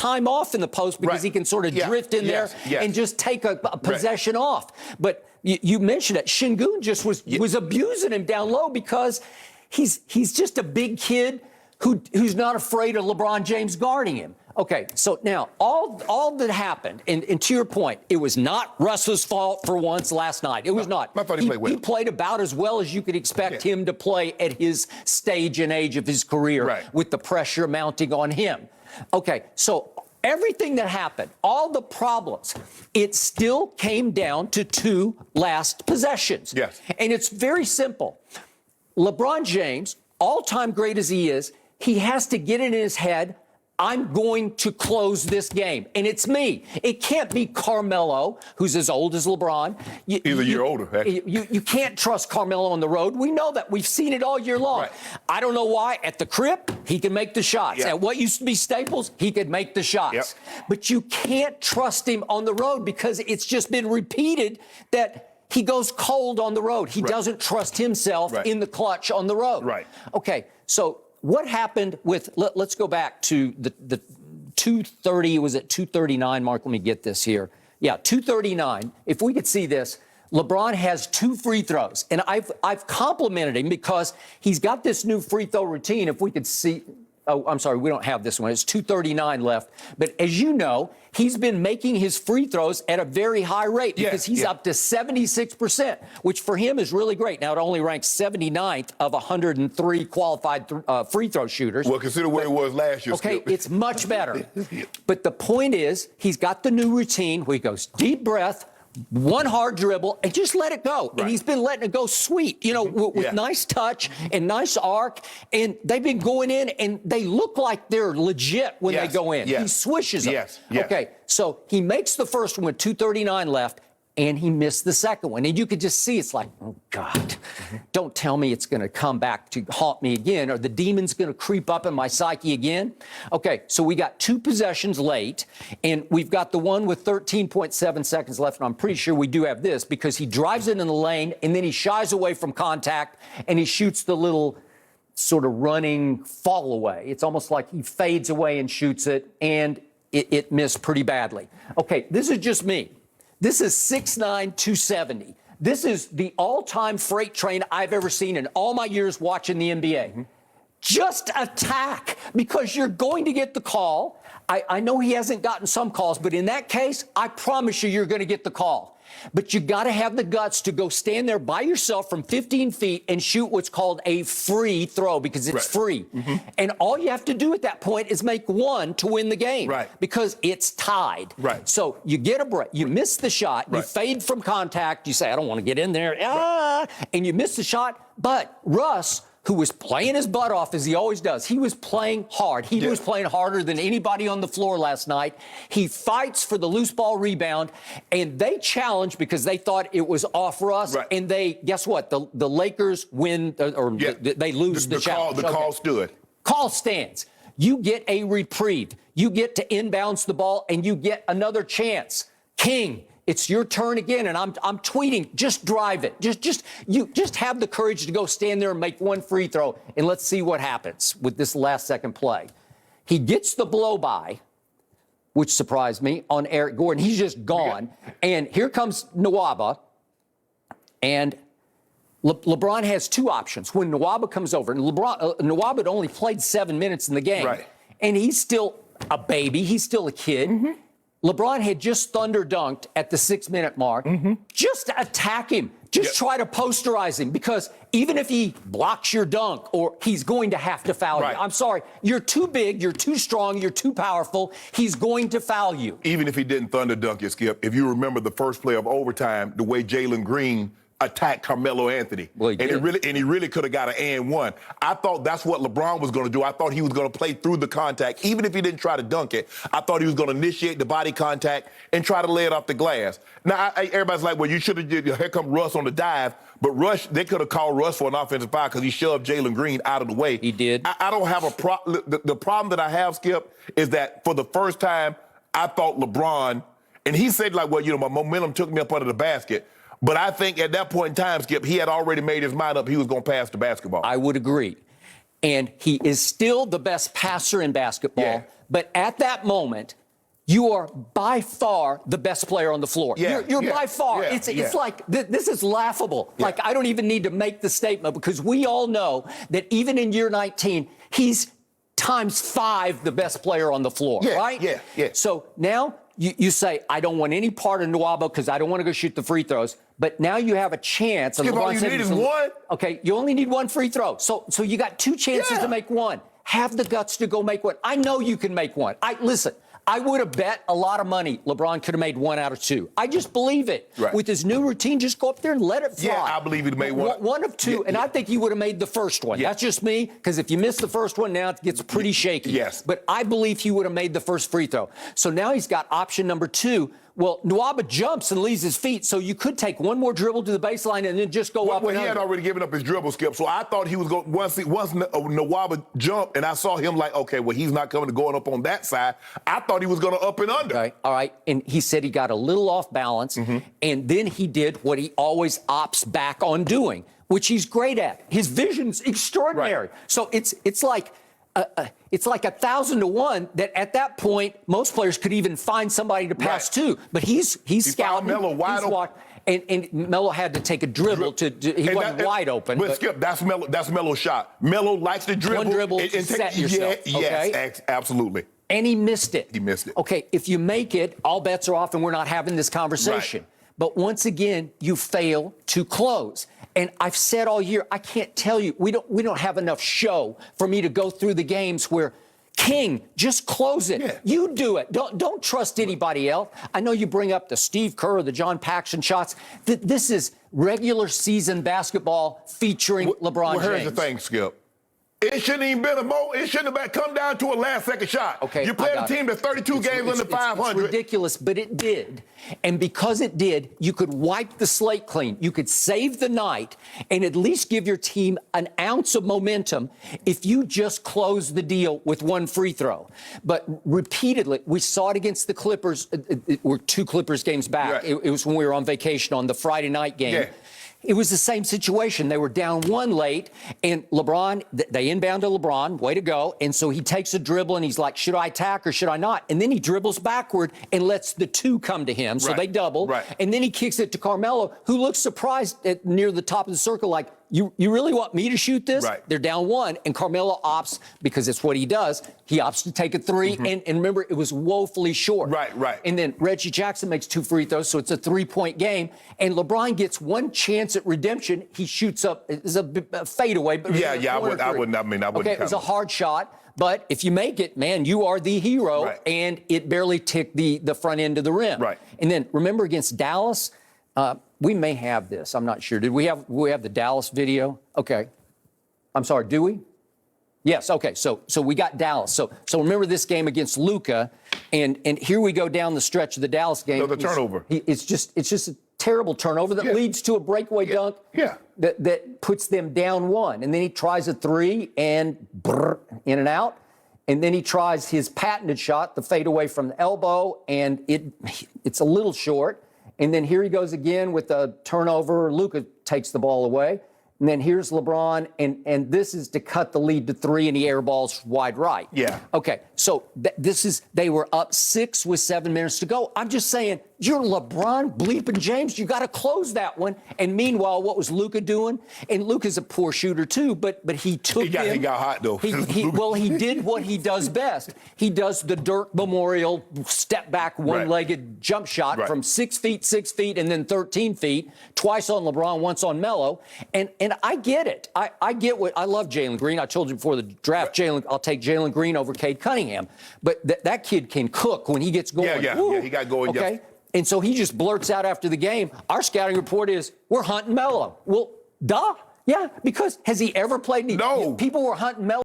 time off in the post because he can sort of drift in there and just take a possession off. But you mentioned it. Şengün just was abusing him down low because he's just a big kid who's not afraid of LeBron James guarding him. Okay, so now all that happened, and to your point, it was not Russ's fault for once last night. It was not. I thought he played well. He played about as well as you could expect him to play at his stage and age of his career with the pressure mounting on him. Okay, so everything that happened, all the problems, it still came down to 2 last possessions. Yes. And it's very simple. LeBron James, all-time great as he is, he has to get it in his head, I'm going to close this game. And it's me. It can't be Carmelo, who's as old as LeBron. He's a year older, actually. You can't trust Carmelo on the road. We know that. We've seen it all year long. Right. I don't know why. At the crib, he can make the shots. At what used to be Staples, he could make the shots. But you can't trust him on the road because it's just been repeated that he goes cold on the road. He doesn't trust himself in the clutch on the road. Okay, so what happened with, let's go back to the 2:30, was it 2:39, Mark? Let me get this here. Yeah, 2:39. If we could see this, LeBron has 2 free throws. And I've complimented him because he's got this new free throw routine. If we could see, oh, I'm sorry, we don't have this one. It's 2:39 left. But as you know, he's been making his free throws at a very high rate because he's up to 76%, which for him is really great. Now, it only ranks 79th of 103 qualified free throw shooters. Well, consider where it was last year. Okay, it's much better. But the point is, he's got the new routine where he goes deep breath, one hard dribble, and just let it go. And he's been letting it go sweet, you know, with nice touch and nice arc. And they've been going in, and they look like they're legit when they go in. He swishes them. Okay, so he makes the first one with 2:39 left, and he missed the second one. And you could just see it's like, oh, God, don't tell me it's going to come back to haunt me again, or the demon's going to creep up in my psyche again. Okay, so we got 2 possessions late, and we've got the one with 13.7 seconds left, and I'm pretty sure we do have this because he drives it in the lane, and then he shies away from contact, and he shoots the little sort of running fall away. It's almost like he fades away and shoots it, and it missed pretty badly. Okay, this is just me. This is 6'9", 270. This is the all-time freight train I've ever seen in all my years watching the NBA. Just attack, because you're going to get the call. I know he hasn't gotten some calls, but in that case, I promise you're going to get the call. But you got to have the guts to go stand there by yourself from 15 feet and shoot what's called a free throw, because it's free. And all you have to do at that point is make one to win the game, because it's tied. So you get a break, you miss the shot, you fade from contact, you say, I don't want to get in there, and you miss the shot. But Russ, who was playing his butt off, as he always does, he was playing hard. He was playing harder than anybody on the floor last night. He fights for the loose ball rebound, and they challenged because they thought it was off Russ, and they, guess what? The Lakers win, or they lose the challenge. The call stood. Call stands. You get a reprieve. You get to inbounds the ball, and you get another chance. King, it's your turn again, and I'm tweeting, just drive it. Just have the courage to go stand there and make one free throw, and let's see what happens with this last second play. He gets the blow by, which surprised me, on Eric Gordon. He's just gone. And here comes Nwaba, and LeBron has 2 options. When Nwaba comes over, and Nwaba had only played 7 minutes in the game, and he's still a baby. He's still a kid. LeBron had just thunder dunked at the 6-minute mark. Just attack him. Just try to posterize him, because even if he blocks your dunk, or he's going to have to foul you. I'm sorry. You're too big. You're too strong. You're too powerful. He's going to foul you. Even if he didn't thunder dunk you, Skip, if you remember the first play of overtime, the way Jalen Green attacked Carmelo Anthony. Well, he really could have got an and one. I thought that's what LeBron was going to do. I thought he was going to play through the contact. Even if he didn't try to dunk it, I thought he was going to initiate the body contact and try to lay it off the glass. Now, everybody's like, well, you should have did, here come Russ on the dive. But Russ, they could have called Russ for an offensive foul because he shoved Jalen Green out of the way. He did. I don't have a problem. The problem that I have, Skip, is that for the first time, I thought LeBron, and he said, like, well, you know, my momentum took me up under the basket. But I think at that point in time, Skip, he had already made his mind up he was going to pass the basketball. I would agree. and he is still the best passer in basketball. Yeah. But at that moment, you are by far the best player on the floor. Yeah, You're by far. yeah, It's like, this is laughable. Yeah. Like, I don't even need to make the statement because we all know that even in year 19, he's ×5 the best player on the floor, right? Yeah. So now you say, I don't want any part of Nwaba because I don't want to go shoot the free throws. But now you have a chance. Skip, all you need is one. Okay, you only need one free throw. So you got 2 chances to make one. Have the guts to go make one. I know you can make one. Listen, I would have bet a lot of money LeBron could have made 1 out of 2. I just believe it. Right. With his new routine, just go up there and let it fly. Yeah, I believe he'd made one. One of 2, and I think he would have made the first one. That's just me, because if you miss the first one, now it gets pretty shaky. Yes. But I believe he would have made the first free throw. So now he's got option number 2. Well, Nwaba jumps and leaves his feet, so you could take one more dribble to the baseline and then just go up. Well, he had already given up his dribble, Skip, so I thought he was going, once Nwaba jumped and I saw him like, okay, well, he's not going up on that side, I thought he was going to up and under. Okay, all right, and he said he got a little off balance, and then he did what he always opts back on doing, which he's great at. His vision's extraordinary. Right. So it's like 1,000 to 1 that at that point most players could even find somebody to pass to. But he's scouting. Melo wide open. And Melo had to take a dribble he wasn't wide open. But Skip, that's Melo's shot. Melo likes to dribble. One dribble to set yourself. Yes, absolutely. And he missed it. He missed it. Okay, if you make it, all bets are off and we're not having this conversation. Right. But once again, you fail to close. And I've said all year, I can't tell you, we don't have enough show for me to go through the games where King, just close it. Yeah. You do it. Don't trust anybody else. I know you bring up the Steve Kerr, the John Paxson shots. This is regular season basketball featuring LeBron James. Here's the thing, Skip. It shouldn't even been it shouldn't have come down to a last-second shot. Okay, you played a team that's 32 games under 500. It's ridiculous, but it did. And because it did, you could wipe the slate clean. You could save the night and at least give your team an ounce of momentum if you just close the deal with one free throw. But repeatedly, we saw it against the Clippers. We're 2 Clippers games back. Right. It was when we were on vacation on the Friday night game. Yeah. It was the same situation. They were down 1 late, and LeBron, they inbound to LeBron, way to go. And so he takes a dribble, and he's like, should I attack or should I not? And then he dribbles backward and lets the 2 come to him. So they double. Right. And then he kicks it to Carmelo, who looks surprised near the top of the circle, like, you really want me to shoot this? Right. They're down 1, and Carmelo opts, because it's what he does, he opts to take a 3, and remember, it was woefully short. Right. And then Reggie Jackson makes 2 free throws, so it's a 3-point game, and LeBron gets 1 chance at redemption. He shoots up, it's a fadeaway. But I wouldn't. Okay, it was a hard shot. But if you make it, man, you are the hero, and it barely ticked the front end of the rim. Right. And then remember against Dallas, we may have this. I'm not sure. Did we have the Dallas video? Okay. I'm sorry. Do we? Yes. Okay. So we got Dallas. So remember this game against Luka, and here we go down the stretch of the Dallas game. No, the turnover. It's just a terrible turnover that leads to a breakaway dunk. Yeah. That puts them down 1, and then he tries a 3 and in and out. And then he tries his patented shot, the fadeaway from the elbow, and it's a little short. And then here he goes again with a turnover. Luka takes the ball away. And then here's LeBron, and this is to cut the lead to 3, and he airballs wide right. Yeah. Okay, so they were up 6 with 7 minutes to go. I'm just saying, you're LeBron bleeping James. You got to close that one. And meanwhile, what was Luka doing? And Luka's a poor shooter too, but he took He got hot though. He did what he does best. He does the Dirk Memorial step back one-legged jump shot from 6 feet, and then 13 feet, twice on LeBron, once on Melo. And I get it. I get what I love Jalen Green. I told you before the draft, I'll take Jalen Green over Cade Cunningham. But that kid can cook when he gets going. Yeah, he got going. Okay. And so he just blurts out after the game, our scouting report is, we're hunting Melo. Well, duh. Yeah, because has he ever played? No. People were hunting Melo.